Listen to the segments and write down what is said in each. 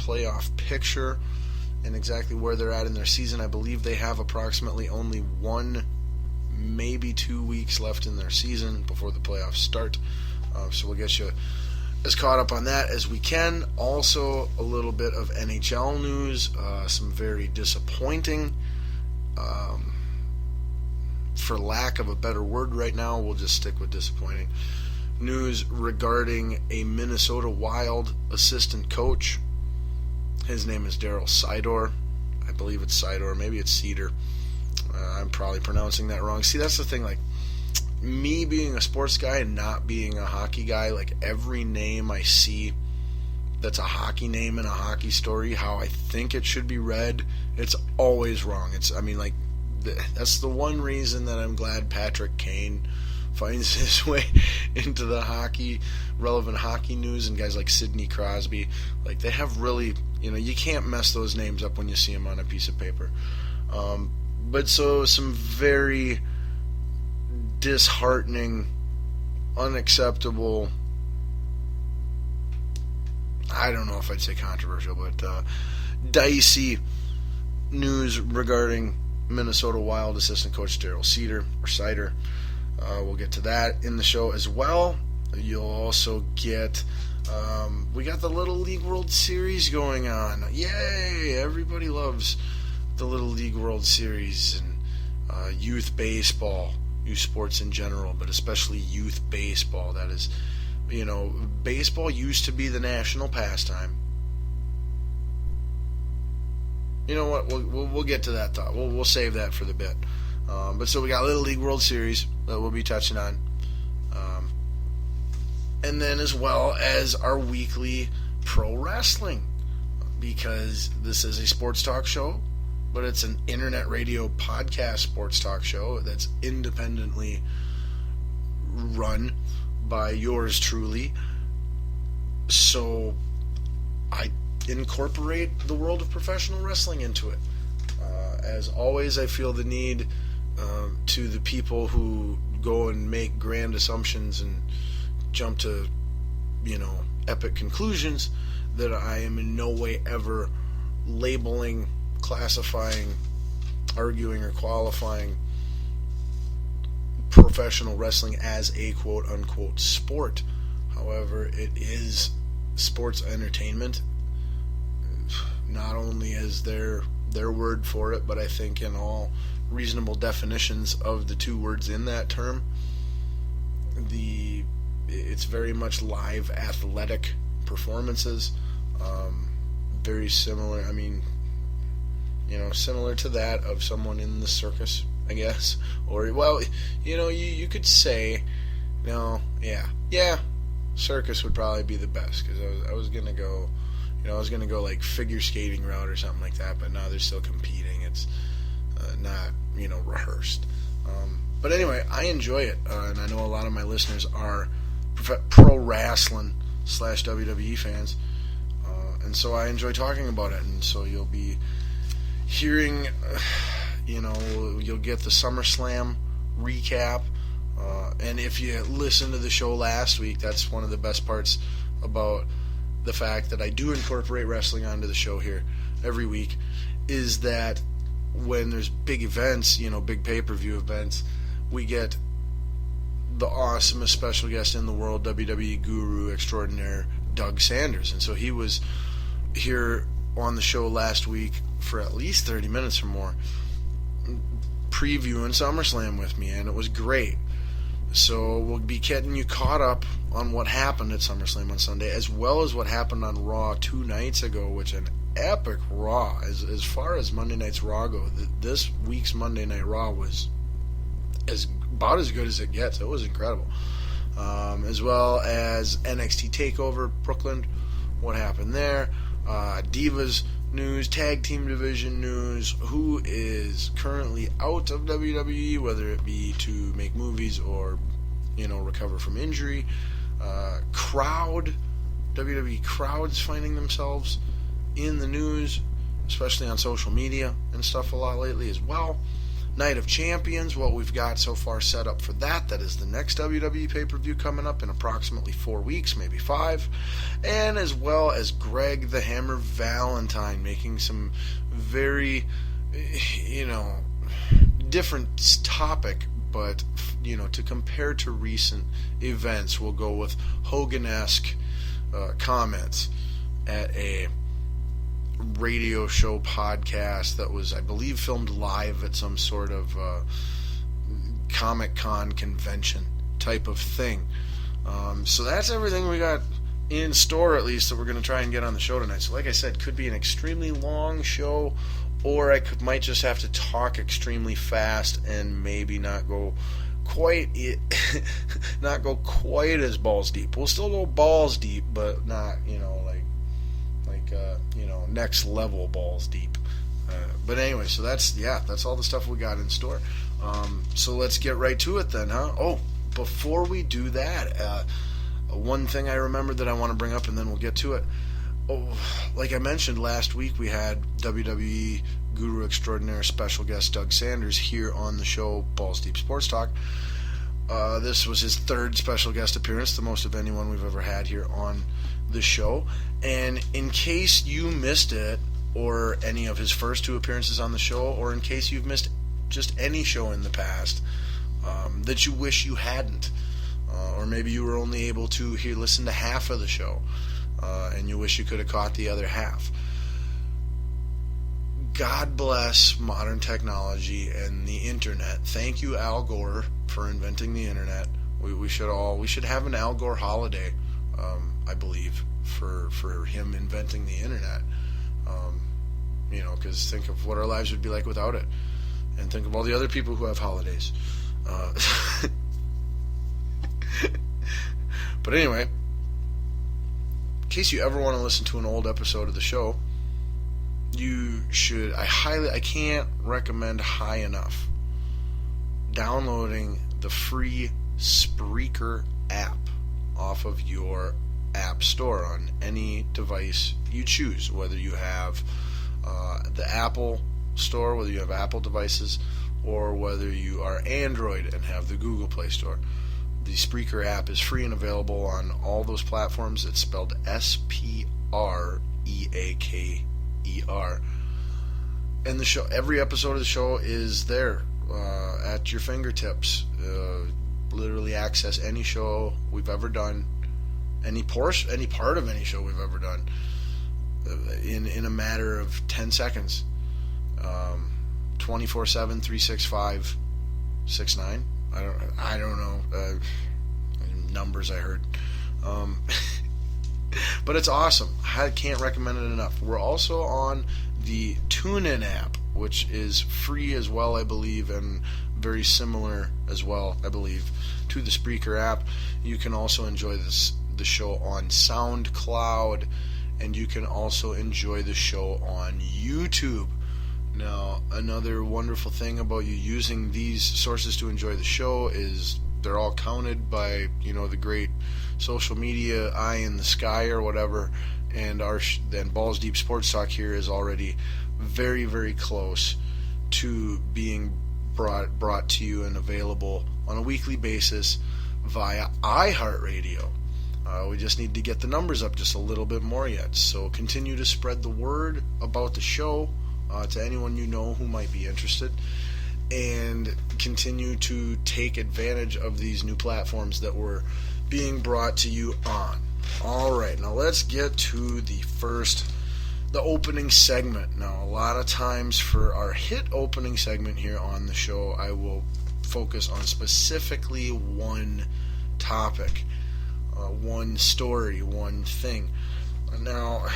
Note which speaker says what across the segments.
Speaker 1: playoff picture and exactly where they're at in their season. I believe they have approximately only 1, maybe 2 weeks left in their season before the playoffs start. So we'll get you as caught up on that as we can. Also, a little bit of NHL news, some very disappointing, for lack of a better word right now, we'll just stick with disappointing news regarding a Minnesota Wild assistant coach. His name is Daryl Sydor. I believe it's Sydor, maybe it's Cedar. I'm probably pronouncing that wrong. See, that's the thing, like, me being a sports guy and not being a hockey guy, like, every name I see that's a hockey name in a hockey story, how I think it should be read, it's always wrong. That's the one reason that I'm glad Patrick Kane finds his way into the relevant hockey news, and guys like Sidney Crosby, like, they have really, you can't mess those names up when you see them on a piece of paper. But so some very disheartening, unacceptable, I don't know if I'd say controversial, but dicey news regarding Minnesota Wild assistant coach Daryl Sider. We'll get to that in the show as well. You'll also get, we got the Little League World Series going on. Yay! Everybody loves the Little League World Series and youth baseball, youth sports in general, but especially youth baseball. That is, baseball used to be the national pastime. You know what? We'll get to that thought. We'll save that for the bit. But so we got Little League World Series that we'll be touching on, and then as well as our weekly pro wrestling, because this is a sports talk show, but it's an internet radio podcast sports talk show that's independently run by yours truly. So I incorporate the world of professional wrestling into it. As always, I feel the need to the people who go and make grand assumptions and jump to, epic conclusions, that I am in no way ever labeling, classifying, arguing, or qualifying professional wrestling as a quote-unquote sport. However, it is sports entertainment, not only as their word for it, but I think in all reasonable definitions of the two words in that term. It's very much live athletic performances, very similar, similar to that of someone in the circus, I guess. Or, well, you could say, circus would probably be the best, because I was going to go, like figure skating route or something like that, but now they're still competing. It's not, rehearsed. But anyway, I enjoy it, and I know a lot of my listeners are pro wrestling / WWE fans, and so I enjoy talking about it, and so you'll be hearing, you'll get the SummerSlam recap, and if you listened to the show last week, that's one of the best parts about the fact that I do incorporate wrestling onto the show here every week, is that when there's big events, big pay-per-view events, we get the awesomest special guest in the world, WWE guru extraordinaire Doug Sanders. And so he was here on the show last week for at least 30 minutes or more, previewing SummerSlam with me, and it was great. So we'll be getting you caught up on what happened at SummerSlam on Sunday, as well as what happened on Raw 2 nights ago, which an epic Raw. As far as Monday Night's Raw go, this week's Monday Night Raw was about as good as it gets. It was incredible. As well as NXT TakeOver Brooklyn, what happened there, Divas news, tag team division news, who is currently out of WWE, whether it be to make movies or, recover from injury. WWE crowds finding themselves in the news, especially on social media and stuff a lot lately as well. Night of Champions, what we've got so far set up for that. That is the next WWE pay-per-view coming up in approximately 4 weeks, maybe 5. And as well as Greg the Hammer Valentine making some very, different topic, but, to compare to recent events, we'll go with Hogan-esque comments at a radio show podcast that was, I believe, filmed live at some sort of Comic-Con convention type of thing. So that's everything we got in store, at least, that we're going to try and get on the show tonight. So like I said, could be an extremely long show, or I might just have to talk extremely fast and maybe not go quite as balls deep. We'll still go balls deep, but not, next level balls deep. But anyway, so that's all the stuff we got in store. So let's get right to it then, huh? Oh, before we do that, one thing I remembered that I want to bring up, and then we'll get to it. Oh, like I mentioned last week, we had WWE Guru Extraordinaire special guest Doug Sanders here on the show, Balls Deep Sports Talk. This was his third special guest appearance, the most of anyone we've ever had here on the show. And in case you missed it, or any of his first 2 appearances on the show, or in case you've missed just any show in the past that you wish you hadn't, or maybe you were only able to listen to half of the show, and you wish you could have caught the other half. God bless modern technology and the internet. Thank you, Al Gore, for inventing the internet. We should have an Al Gore holiday, I believe, for him inventing the internet. Because think of what our lives would be like without it, and think of all the other people who have holidays. But anyway, in case you ever want to listen to an old episode of the show, you should. I can't recommend high enough downloading the free Spreaker app off of your app store on any device you choose, whether you have the Apple Store, whether you have Apple devices, or whether you are Android and have the Google Play Store. The Spreaker app is free and available on all those platforms. It's spelled Spreaker. And the show, every episode of the show is there at your fingertips. Literally access any show we've ever done, any part of any show we've ever done, in a matter of 10 seconds. 24/7, 365, 69. I don't know numbers I heard. But it's awesome. I can't recommend it enough. We're also on the TuneIn app, which is free as well, I believe, and very similar as well, I believe, to the Spreaker app. You can also enjoy the show on SoundCloud, and you can also enjoy the show on YouTube. Now, another wonderful thing about you using these sources to enjoy the show is they're all counted by, the great social media eye in the sky or whatever, and then Balls Deep Sports Talk here is already very, very close to being brought to you and available on a weekly basis via iHeartRadio. We just need to get the numbers up just a little bit more yet. So continue to spread the word about the show to anyone you know who might be interested, and continue to take advantage of these new platforms that we're being brought to you on. Alright, now let's get to the opening segment. Now, a lot of times for our hit opening segment here on the show, I will focus on specifically one topic, one story, one thing. Now,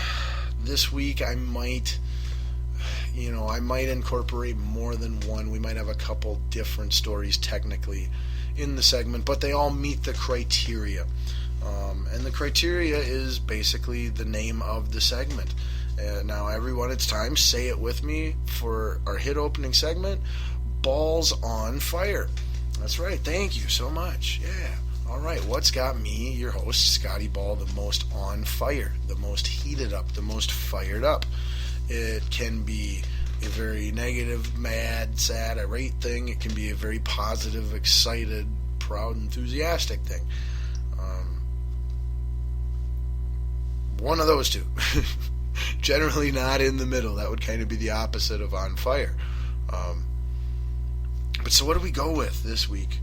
Speaker 1: this week I might incorporate more than one. We might have a couple different stories technically in the segment, but they all meet the criteria. And the criteria is basically the name of the segment. Now, everyone, it's time. Say it with me for our hit opening segment, Balls on Fire. That's right. Thank you so much. Yeah. All right. What's got me, your host, Scotty Ball, the most on fire, the most heated up, the most fired up? It can be a very negative, mad, sad, irate thing. It can be a very positive, excited, proud, enthusiastic thing. One of those two. Generally not in the middle. That would kind of be the opposite of on fire. But so what do we go with this week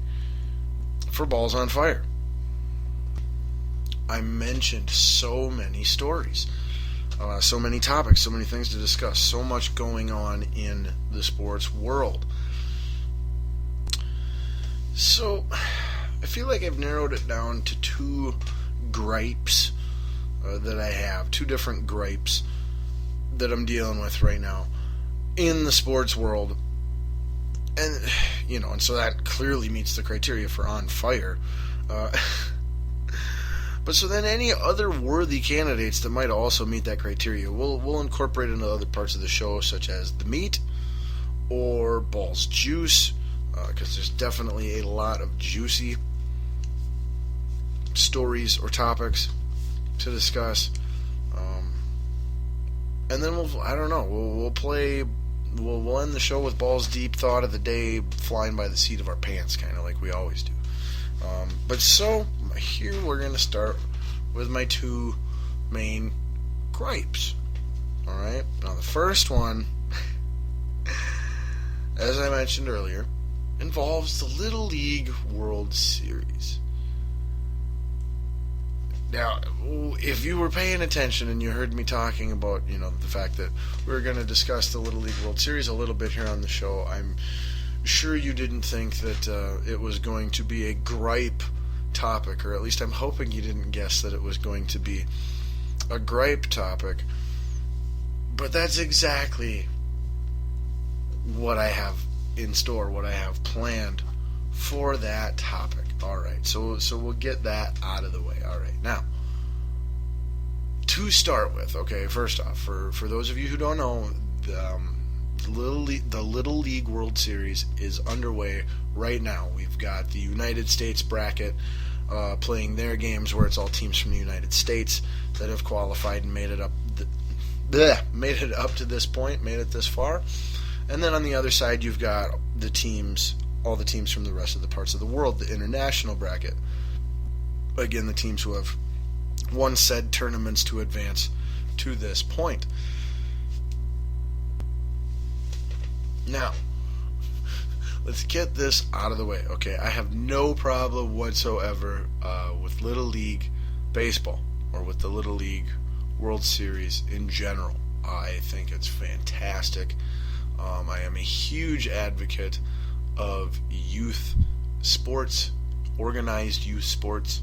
Speaker 1: for Balls on Fire? I mentioned so many stories, so many topics, so many things to discuss, so much going on in the sports world. So I feel like I've narrowed it down to two gripes that I have, two different gripes that I'm dealing with right now in the sports world. And, and so that clearly meets the criteria for on fire. But so then any other worthy candidates that might also meet that criteria, we'll incorporate into other parts of the show, such as the meat or Balls Juice, because there's definitely a lot of juicy stories or topics to discuss. And then we'll end the show with Balls Deep Thought of the Day, flying by the seat of our pants, kind of like we always do. But so here we're going to start with my two main gripes. Alright, now the first one, as I mentioned earlier, involves the Little League World Series. Now, if you were paying attention and you heard me talking about, the fact that we're going to discuss the Little League World Series a little bit here on the show, I'm sure you didn't think that it was going to be a gripe topic, or at least I'm hoping you didn't guess that it was going to be a gripe topic. But that's exactly what I have in store, what I have planned for that topic. Alright, so we'll get that out of the way. Alright, now, to start with, okay, first off, for those of you who don't know, the Little League World Series is underway right now. We've got the United States bracket playing their games, where it's all teams from the United States that have qualified and made it up to this point, made it this far. And then on the other side, you've got all the teams from the rest of the parts of the world, the international bracket. Again, the teams who have won said tournaments to advance to this point. Now, let's get this out of the way. Okay, I have no problem whatsoever with Little League Baseball, or with the Little League World Series in general. I think it's fantastic. I am a huge advocate of youth sports, organized youth sports,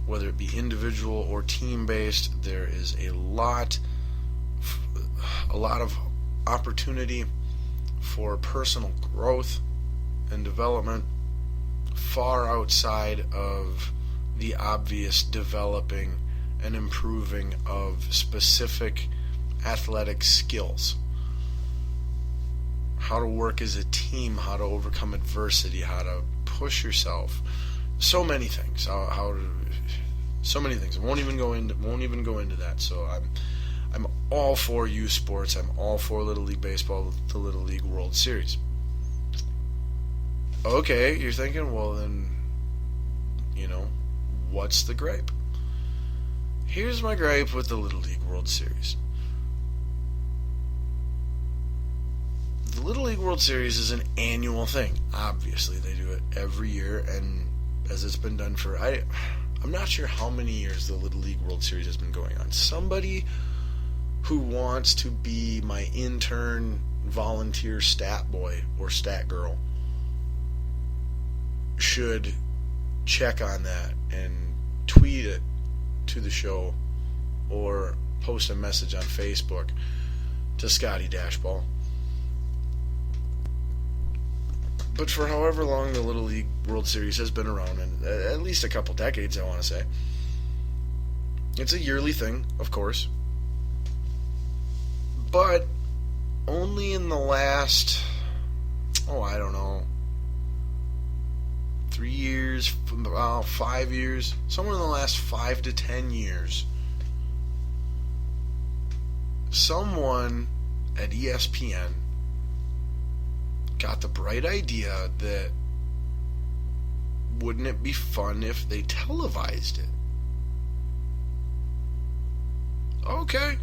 Speaker 1: whether it be individual or team-based. There is a lot of opportunity for personal growth and development far outside of the obvious developing and improving of specific athletic skills. How to work as a team, how to overcome adversity, how to push yourself. So many things. So many things. I won't even go into that. So I'm all for youth sports. I'm all for Little League Baseball, the Little League World Series. Okay, you're thinking, well then, what's the gripe? Here's my gripe with the Little League World Series. The Little League World Series is an annual thing. Obviously, they do it every year, and as it's been done for, I'm not sure how many years the Little League World Series has been going on. Somebody who wants to be my intern volunteer stat boy or stat girl should check on that and tweet it to the show or post a message on Facebook to Scotty Dashball. But for however long the Little League World Series has been around, and at least a couple decades, I want to say, it's a yearly thing, of course, but only in the last, 3 years, 5 years, somewhere in the last 5 to 10 years, someone at ESPN got the bright idea that wouldn't it be fun if they televised it? Okay,